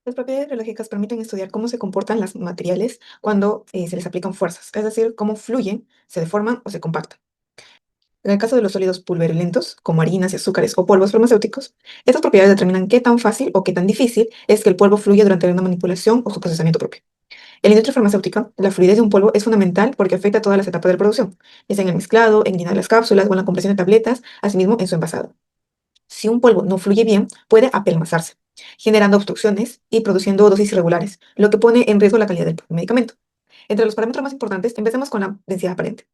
Las propiedades reológicas permiten estudiar cómo se comportan los materiales cuando se les aplican fuerzas, es decir, cómo fluyen, se deforman o se compactan. En el caso de los sólidos pulverulentos, como harinas y azúcares o polvos farmacéuticos, estas propiedades determinan qué tan fácil o qué tan difícil es que el polvo fluya durante una manipulación o su procesamiento propio. En la industria farmacéutica, la fluidez de un polvo es fundamental porque afecta a todas las etapas de producción, ya sea en el mezclado, en llenar las cápsulas o en la compresión de tabletas, asimismo en su envasado. Si un polvo no fluye bien, puede apelmazarse, generando obstrucciones y produciendo dosis irregulares, lo que pone en riesgo la calidad del medicamento. Entre los parámetros más importantes, empecemos con la densidad aparente.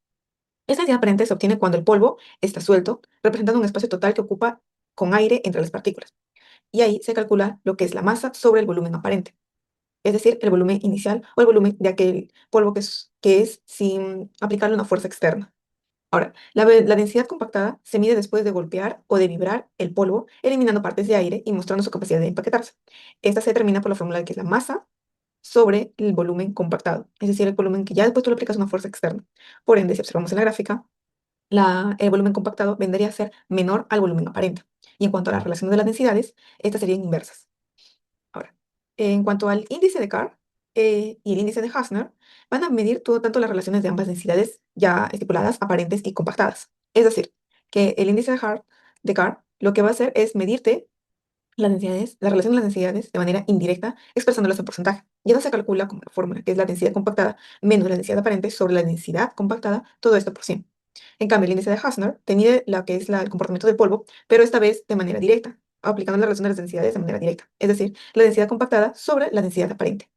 Esta densidad aparente se obtiene cuando el polvo está suelto, representando un espacio total que ocupa con aire entre las partículas. Y ahí se calcula lo que es la masa sobre el volumen aparente, es decir, el volumen inicial o el volumen de aquel polvo que es sin aplicarle una fuerza externa. Ahora, la densidad compactada se mide después de golpear o de vibrar el polvo, eliminando partes de aire y mostrando su capacidad de empaquetarse. Esta se determina por la fórmula de que es la masa sobre el volumen compactado, es decir, el volumen que ya después tú le aplicas una fuerza externa. Por ende, si observamos en la gráfica, el volumen compactado vendría a ser menor al volumen aparente. Y en cuanto a las relaciones de las densidades, estas serían inversas. Ahora, en cuanto al índice de Carr y el índice de Hassner, van a medir todo, tanto las relaciones de ambas densidades ya estipuladas, aparentes y compactadas. Es decir, que el índice de Carr lo que va a hacer es medirte las densidades, la relación de las densidades de manera indirecta, expresándolas en porcentaje. Y eso se calcula como la fórmula, que es la densidad compactada menos la densidad aparente sobre la densidad compactada, todo esto por 100. En cambio, el índice de Hassner te mide lo que es el comportamiento del polvo, pero esta vez de manera directa, aplicando la relación de las densidades de manera directa, es decir, la densidad compactada sobre la densidad aparente.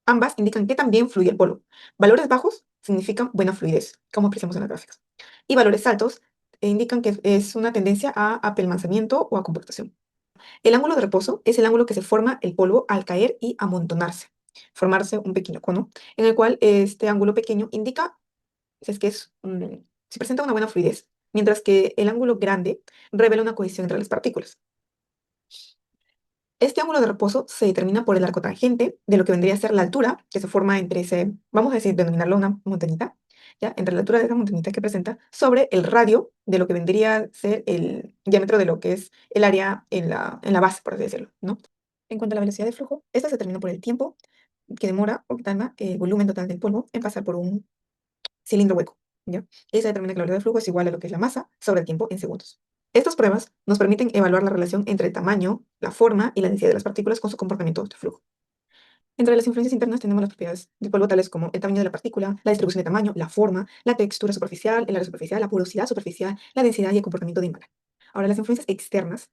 Ambas indican que también fluye el polvo. Valores bajos significan buena fluidez, como apreciamos en las gráficas. Y valores altos indican que es una tendencia a apelmazamiento o a compactación. El ángulo de reposo es el ángulo que se forma el polvo al caer y amontonarse, formarse un pequeño cono, en el cual este ángulo pequeño indica si es que si presenta una buena fluidez, mientras que el ángulo grande revela una cohesión entre las partículas. Este ángulo de reposo se determina por el arco tangente de lo que vendría a ser la altura que se forma entre ese, vamos a decir, denominarlo una montañita, ¿ya? Entre la altura de esa montañita que presenta sobre el radio de lo que vendría a ser el diámetro de lo que es el área en la base, por así decirlo, ¿no? En cuanto a la velocidad de flujo, esta se determina por el tiempo que demora o que tarda el volumen total del polvo en pasar por un cilindro hueco, ¿ya? Y se determina que la velocidad de flujo es igual a lo que es la masa sobre el tiempo en segundos. Estas pruebas nos permiten evaluar la relación entre el tamaño, la forma y la densidad de las partículas con su comportamiento de flujo. Entre las influencias internas tenemos las propiedades del polvo tales como el tamaño de la partícula, la distribución de tamaño, la forma, la textura superficial, el área superficial, la porosidad superficial, la densidad y el comportamiento de Imbra. Ahora, las influencias externas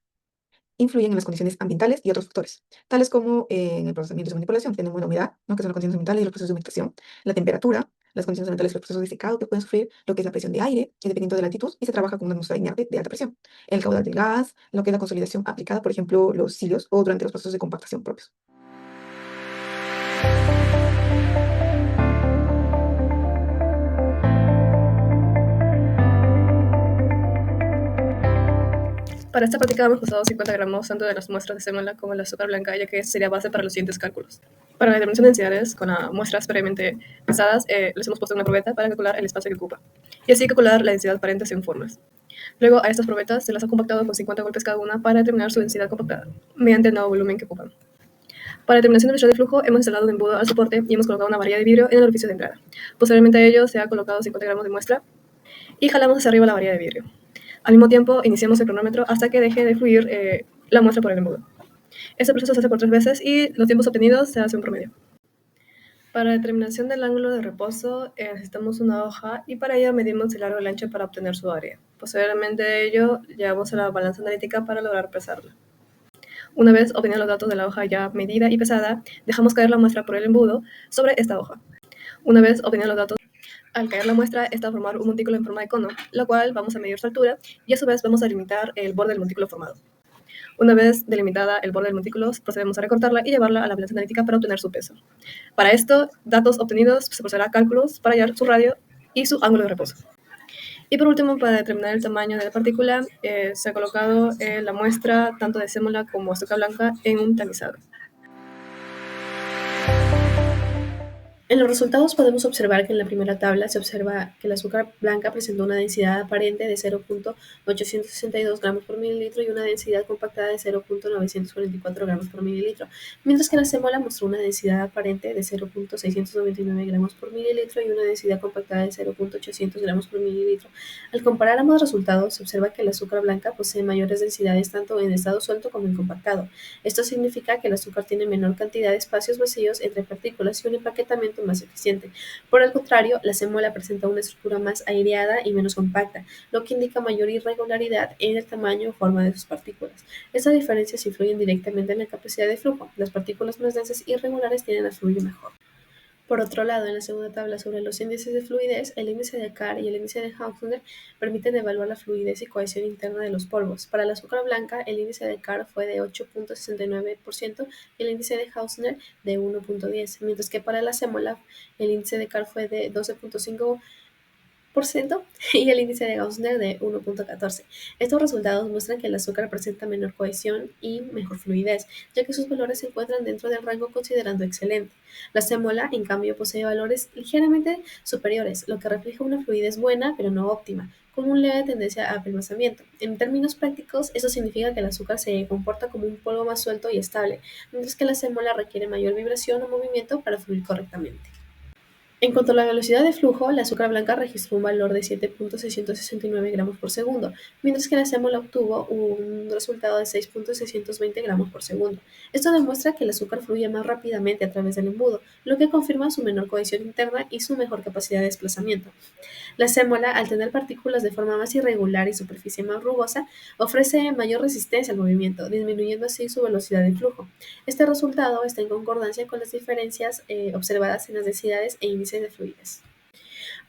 influyen en las condiciones ambientales y otros factores, tales como en el procesamiento y su manipulación. Tenemos la humedad, ¿no? Que son las condiciones ambientales y los procesos de humectación, la temperatura, las condiciones ambientales y los procesos de secado que pueden sufrir, lo que es la presión de aire, dependiendo de la altitud, y se trabaja con una atmósfera inerte de alta presión, el caudal del gas, lo que es la consolidación aplicada, por ejemplo, los cilios o durante los procesos de compactación propios. Para esta práctica hemos usado 50 gramos tanto de las muestras de sémola como el azúcar blanca, ya que sería base para los siguientes cálculos. Para la determinación de densidades, con las muestras previamente pesadas, les hemos puesto una probeta para calcular el espacio que ocupa, y así calcular la densidad aparente según formas. Luego, a estas probetas se las ha compactado con 50 golpes cada una para determinar su densidad compactada, mediante el nuevo volumen que ocupan. Para determinación del velocidad de flujo, hemos instalado un embudo al soporte y hemos colocado una varilla de vidrio en el orificio de entrada. Posteriormente a ello, se ha colocado 50 gramos de muestra y jalamos hacia arriba la varilla de vidrio. Al mismo tiempo, iniciamos el cronómetro hasta que deje de fluir la muestra por el embudo. Este proceso se hace por 3 veces y los tiempos obtenidos se hace un promedio. Para determinación del ángulo de reposo, necesitamos una hoja y para ello medimos el largo y el ancho para obtener su área. Posteriormente de ello, llevamos a la balanza analítica para lograr pesarla. Una vez obtenidos los datos de la hoja ya medida y pesada, dejamos caer la muestra por el embudo sobre esta hoja. Una vez obtenidos los datos, al caer la muestra, esta va a formar un montículo en forma de cono, la cual vamos a medir su altura y a su vez vamos a delimitar el borde del montículo formado. Una vez delimitada el borde del montículo, procedemos a recortarla y llevarla a la balanza analítica para obtener su peso. Para esto, datos obtenidos, se procederá a cálculos para hallar su radio y su ángulo de reposo. Y por último, para determinar el tamaño de la partícula, se ha colocado la muestra tanto de sémola como azúcar blanca en un tamizador. En los resultados podemos observar que en la primera tabla se observa que el azúcar blanca presentó una densidad aparente de 0,862 gramos por mililitro y una densidad compactada de 0,944 gramos por mililitro, mientras que la sémola mostró una densidad aparente de 0,699 gramos por mililitro y una densidad compactada de 0,800 gramos por mililitro. Al comparar ambos resultados, se observa que el azúcar blanca posee mayores densidades tanto en estado suelto como en compactado. Esto significa que el azúcar tiene menor cantidad de espacios vacíos entre partículas y un empaquetamiento más eficiente. Por el contrario, la sémola presenta una estructura más aireada y menos compacta, lo que indica mayor irregularidad en el tamaño o forma de sus partículas. Estas diferencias influyen directamente en la capacidad de flujo. Las partículas más densas y irregulares tienden a fluir mejor. Por otro lado, en la segunda tabla sobre los índices de fluidez, el índice de Carr y el índice de Haussner permiten evaluar la fluidez y cohesión interna de los polvos. Para el azúcar blanca, el índice de Carr fue de 8,69% y el índice de Haussner de 1,10%, mientras que para la sémola, el índice de Carr fue de 12,5% y el índice de Gauss-Ner de 1,14. Estos resultados muestran que el azúcar presenta menor cohesión y mejor fluidez, ya que sus valores se encuentran dentro del rango considerando excelente. La sémola, en cambio, posee valores ligeramente superiores, lo que refleja una fluidez buena, pero no óptima, con una leve tendencia a apelmazamiento. En términos prácticos, eso significa que el azúcar se comporta como un polvo más suelto y estable, mientras que la sémola requiere mayor vibración o movimiento para fluir correctamente. En cuanto a la velocidad de flujo, la azúcar blanca registró un valor de 7,669 gramos por segundo, mientras que la sémola obtuvo un resultado de 6,620 gramos por segundo. Esto demuestra que el azúcar fluye más rápidamente a través del embudo, lo que confirma su menor cohesión interna y su mejor capacidad de desplazamiento. La sémola, al tener partículas de forma más irregular y superficie más rugosa, ofrece mayor resistencia al movimiento, disminuyendo así su velocidad de flujo. Este resultado está en concordancia con las diferencias observadas en las densidades e índices de fluidez.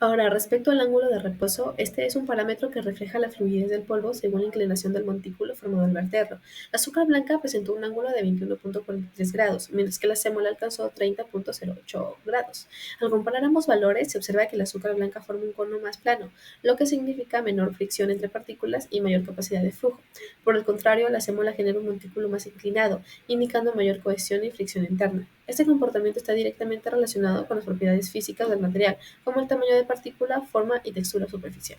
Ahora, respecto al ángulo de reposo, este es un parámetro que refleja la fluidez del polvo según la inclinación del montículo formado al verterlo. La azúcar blanca presentó un ángulo de 21,43 grados, mientras que la sémola alcanzó 30,08 grados. Al comparar ambos valores, se observa que la azúcar blanca forma un cono más plano, lo que significa menor fricción entre partículas y mayor capacidad de flujo. Por el contrario, la sémola genera un montículo más inclinado, indicando mayor cohesión y fricción interna. Este comportamiento está directamente relacionado con las propiedades físicas del material, como el tamaño de partícula, forma y textura superficial.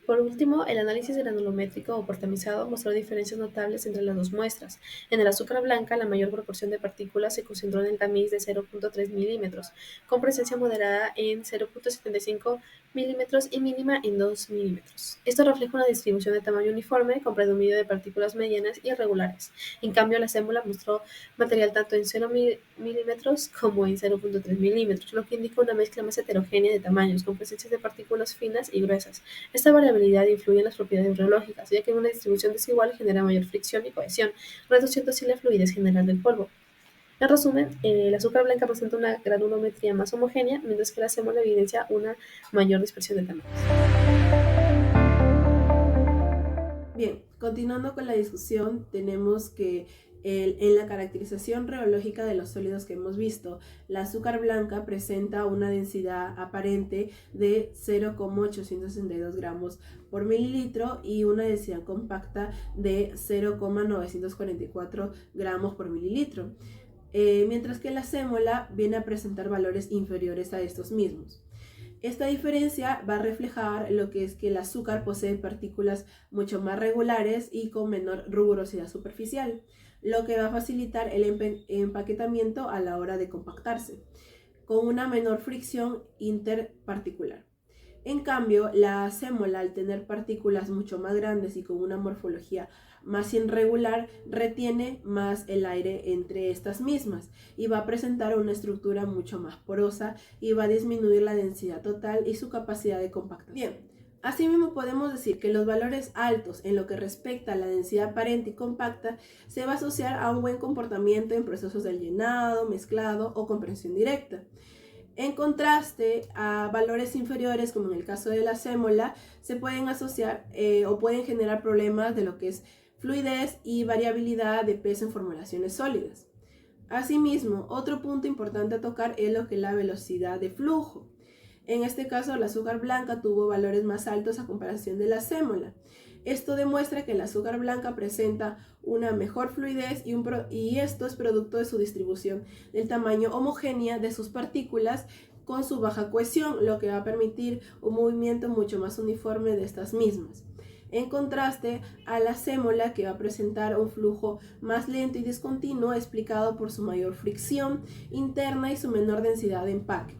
Por último, el análisis granulométrico o portamizado mostró diferencias notables entre las dos muestras. En el azúcar blanca, la mayor proporción de partículas se concentró en el tamiz de 0,3 milímetros, con presencia moderada en 0,75 milímetros y mínima en 2 milímetros. Esto refleja una distribución de tamaño uniforme con predominio de partículas medianas y regulares. En cambio, la sémola mostró material tanto en 0 milímetros como en 0,3 milímetros, lo que indica una mezcla más heterogénea de tamaños, con presencia de partículas finas y gruesas. Esta variabilidad influye en las propiedades rheológicas, ya que una distribución desigual genera mayor fricción y cohesión, reduciendo así la fluidez general del polvo. En resumen, el azúcar blanca presenta una granulometría más homogénea, mientras que la sémola evidencia una mayor dispersión de tamaños. Bien, continuando con la discusión, tenemos que en la caracterización reológica de los sólidos que hemos visto, la azúcar blanca presenta una densidad aparente de 0,862 gramos por mililitro y una densidad compacta de 0,944 gramos por mililitro, mientras que la sémola viene a presentar valores inferiores a estos mismos. Esta diferencia va a reflejar lo que es que el azúcar posee partículas mucho más regulares y con menor rugosidad superficial, lo que va a facilitar el empaquetamiento a la hora de compactarse, con una menor fricción interparticular. En cambio, la sémola, al tener partículas mucho más grandes y con una morfología más irregular, retiene más el aire entre estas mismas y va a presentar una estructura mucho más porosa y va a disminuir la densidad total y su capacidad de compactación. Bien, asimismo podemos decir que los valores altos en lo que respecta a la densidad aparente y compacta se va a asociar a un buen comportamiento en procesos de llenado, mezclado o compresión directa. En contraste, a valores inferiores, como en el caso de la sémola, se pueden asociar o pueden generar problemas de lo que es fluidez y variabilidad de peso en formulaciones sólidas. Asimismo, otro punto importante a tocar es lo que es la velocidad de flujo. En este caso, la azúcar blanca tuvo valores más altos a comparación de la sémola. Esto demuestra que el azúcar blanca presenta una mejor fluidez y esto es producto de su distribución del tamaño homogénea de sus partículas con su baja cohesión, lo que va a permitir un movimiento mucho más uniforme de estas mismas. En contraste a la sémola, que va a presentar un flujo más lento y discontinuo explicado por su mayor fricción interna y su menor densidad de empaque,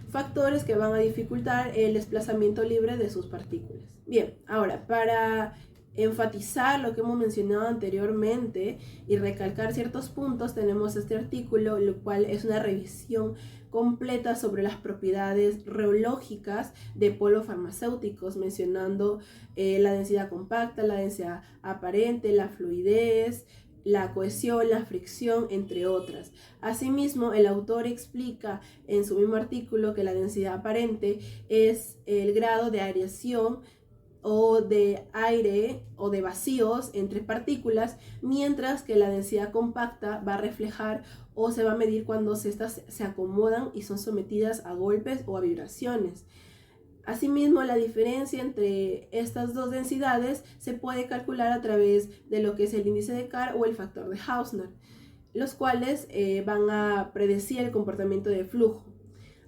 factores que van a dificultar el desplazamiento libre de sus partículas. Bien, ahora para enfatizar lo que hemos mencionado anteriormente y recalcar ciertos puntos, tenemos este artículo, lo cual es una revisión completa sobre las propiedades reológicas de polvos farmacéuticos, mencionando la densidad compacta, la densidad aparente, la fluidez, la cohesión, la fricción, entre otras. Asimismo, el autor explica en su mismo artículo que la densidad aparente es el grado de aireación o de aire o de vacíos entre partículas, mientras que la densidad compacta va a reflejar o se va a medir cuando estas se acomodan y son sometidas a golpes o a vibraciones. Asimismo, la diferencia entre estas dos densidades se puede calcular a través de lo que es el índice de Carr o el factor de Hausner, los cuales van a predecir el comportamiento de flujo.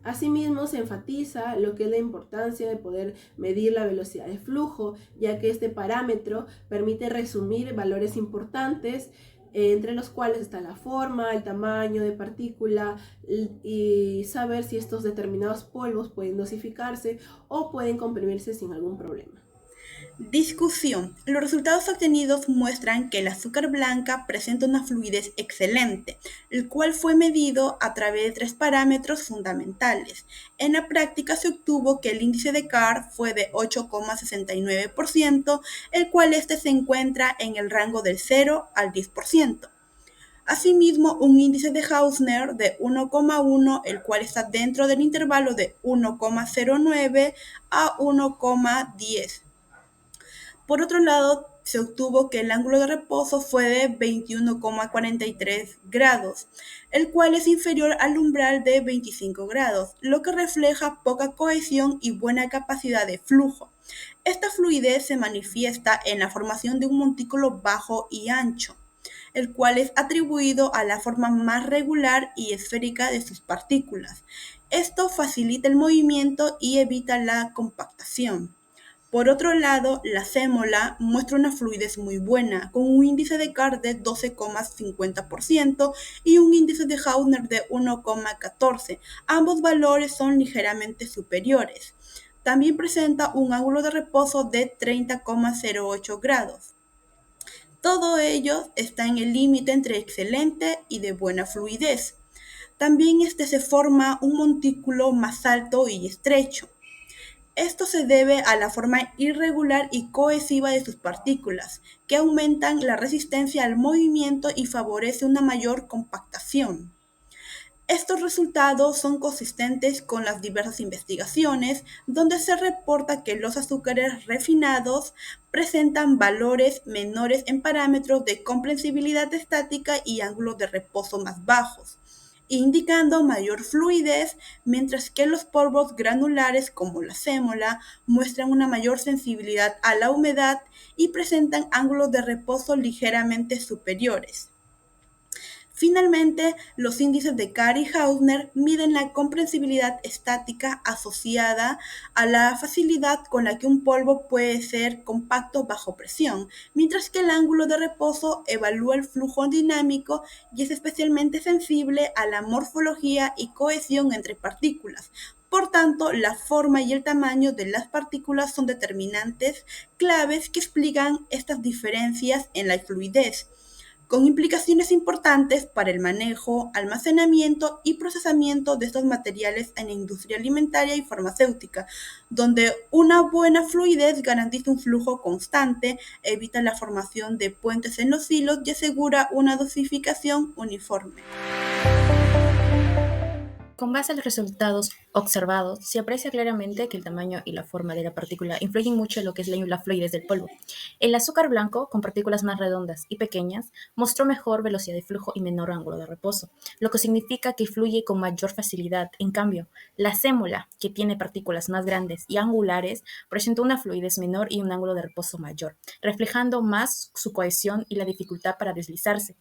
Asimismo, se enfatiza lo que es la importancia de poder medir la velocidad de flujo, ya que este parámetro permite resumir valores importantes, entre los cuales está la forma, el tamaño de partícula y saber si estos determinados polvos pueden dosificarse o pueden comprimirse sin algún problema. Discusión. Los resultados obtenidos muestran que el azúcar blanca presenta una fluidez excelente, el cual fue medido a través de 3 parámetros fundamentales. En la práctica se obtuvo que el índice de Carr fue de 8,69%, el cual se encuentra en el rango del 0 al 10%. Asimismo, un índice de Hausner de 1,1, el cual está dentro del intervalo de 1,09 a 1,10. Por otro lado, se obtuvo que el ángulo de reposo fue de 21,43 grados, el cual es inferior al umbral de 25 grados, lo que refleja poca cohesión y buena capacidad de flujo. Esta fluidez se manifiesta en la formación de un montículo bajo y ancho, el cual es atribuido a la forma más regular y esférica de sus partículas. Esto facilita el movimiento y evita la compactación. Por otro lado, la sémola muestra una fluidez muy buena, con un índice de Carr de 12,50% y un índice de Hausner de 1,14. Ambos valores son ligeramente superiores. También presenta un ángulo de reposo de 30,08 grados. Todo ello está en el límite entre excelente y de buena fluidez. También se forma un montículo más alto y estrecho. Esto se debe a la forma irregular y cohesiva de sus partículas, que aumentan la resistencia al movimiento y favorece una mayor compactación. Estos resultados son consistentes con las diversas investigaciones, donde se reporta que los azúcares refinados presentan valores menores en parámetros de comprensibilidad estática y ángulos de reposo más bajos, indicando mayor fluidez, mientras que los polvos granulares como la sémola muestran una mayor sensibilidad a la humedad y presentan ángulos de reposo ligeramente superiores. Finalmente, los índices de Carr y Hausner miden la comprensibilidad estática asociada a la facilidad con la que un polvo puede ser compacto bajo presión, mientras que el ángulo de reposo evalúa el flujo dinámico y es especialmente sensible a la morfología y cohesión entre partículas. Por tanto, la forma y el tamaño de las partículas son determinantes claves que explican estas diferencias en la fluidez, con implicaciones importantes para el manejo, almacenamiento y procesamiento de estos materiales en la industria alimentaria y farmacéutica, donde una buena fluidez garantiza un flujo constante, evita la formación de puentes en los hilos y asegura una dosificación uniforme. Con base a los resultados observados, se aprecia claramente que el tamaño y la forma de la partícula influyen mucho en lo que es la fluidez del polvo. El azúcar blanco, con partículas más redondas y pequeñas, mostró mejor velocidad de flujo y menor ángulo de reposo, lo que significa que fluye con mayor facilidad. En cambio, la sémola, que tiene partículas más grandes y angulares, presentó una fluidez menor y un ángulo de reposo mayor, reflejando más su cohesión y la dificultad para deslizarse.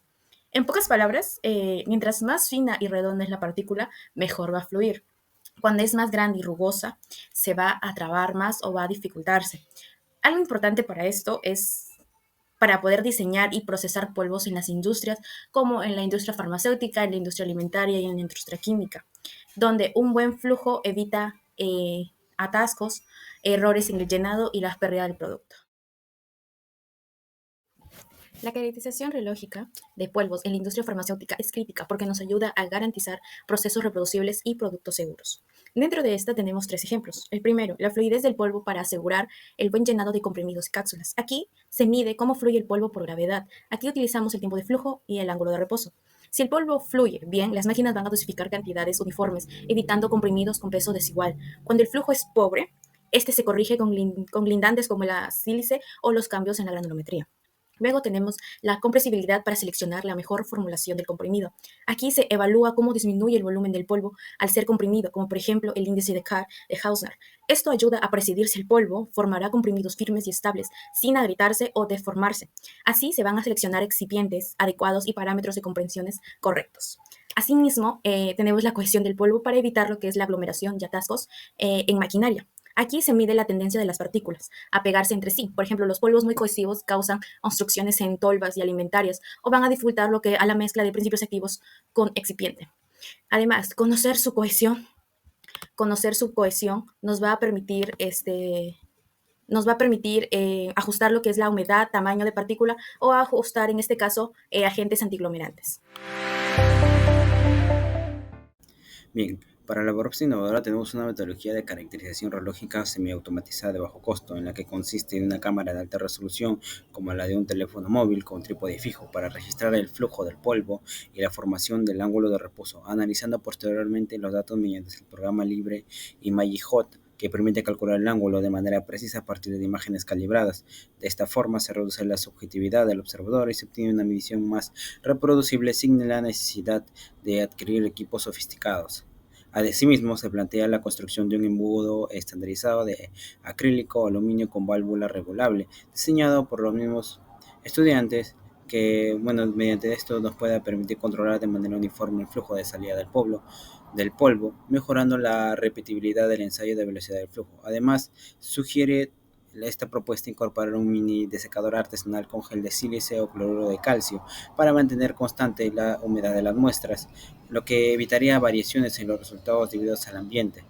En pocas palabras, mientras más fina y redonda es la partícula, mejor va a fluir. Cuando es más grande y rugosa, se va a trabar más o va a dificultarse. Algo importante para esto es para poder diseñar y procesar polvos en las industrias, como en la industria farmacéutica, en la industria alimentaria y en la industria química, donde un buen flujo evita atascos, errores en el llenado y la pérdida del producto. La caracterización reológica de polvos en la industria farmacéutica es crítica porque nos ayuda a garantizar procesos reproducibles y productos seguros. Dentro de esta tenemos 3 ejemplos. El primero, la fluidez del polvo para asegurar el buen llenado de comprimidos y cápsulas. Aquí se mide cómo fluye el polvo por gravedad. Aquí utilizamos el tiempo de flujo y el ángulo de reposo. Si el polvo fluye bien, las máquinas van a dosificar cantidades uniformes, evitando comprimidos con peso desigual. Cuando el flujo es pobre, este se corrige con glindantes como la sílice o los cambios en la granulometría. Luego tenemos la compresibilidad para seleccionar la mejor formulación del comprimido. Aquí se evalúa cómo disminuye el volumen del polvo al ser comprimido, como por ejemplo el índice de Carr de Hausner. Esto ayuda a presidir si el polvo formará comprimidos firmes y estables, sin agrietarse o deformarse. Así se van a seleccionar excipientes adecuados y parámetros de comprensiones correctos. Asimismo, tenemos la cohesión del polvo para evitar lo que es la aglomeración y atascos en maquinaria. Aquí se mide la tendencia de las partículas a pegarse entre sí. Por ejemplo, los polvos muy cohesivos causan obstrucciones en tolvas y alimentarias o van a dificultar lo que a la mezcla de principios activos con excipiente. Además, conocer su cohesión nos va a permitir ajustar lo que es la humedad, tamaño de partícula o ajustar en este caso agentes antiglomerantes. Bien, para la propuesta innovadora tenemos una metodología de caracterización reológica semiautomatizada de bajo costo, en la que consiste en una cámara de alta resolución, como la de un teléfono móvil con trípode fijo, para registrar el flujo del polvo y la formación del ángulo de reposo, analizando posteriormente los datos mediante el programa libre ImageHot, que permite calcular el ángulo de manera precisa a partir de imágenes calibradas. De esta forma se reduce la subjetividad del observador y se obtiene una medición más reproducible sin la necesidad de adquirir equipos sofisticados. Asimismo, se plantea la construcción de un embudo estandarizado de acrílico o aluminio con válvula regulable, diseñado por los mismos estudiantes, que, mediante esto nos pueda permitir controlar de manera uniforme el flujo de salida del polvo, mejorando la repetibilidad del ensayo de velocidad del flujo. Además, sugiere esta propuesta incorporar un mini desecador artesanal con gel de sílice o cloruro de calcio para mantener constante la humedad de las muestras, lo que evitaría variaciones en los resultados debidos al ambiente.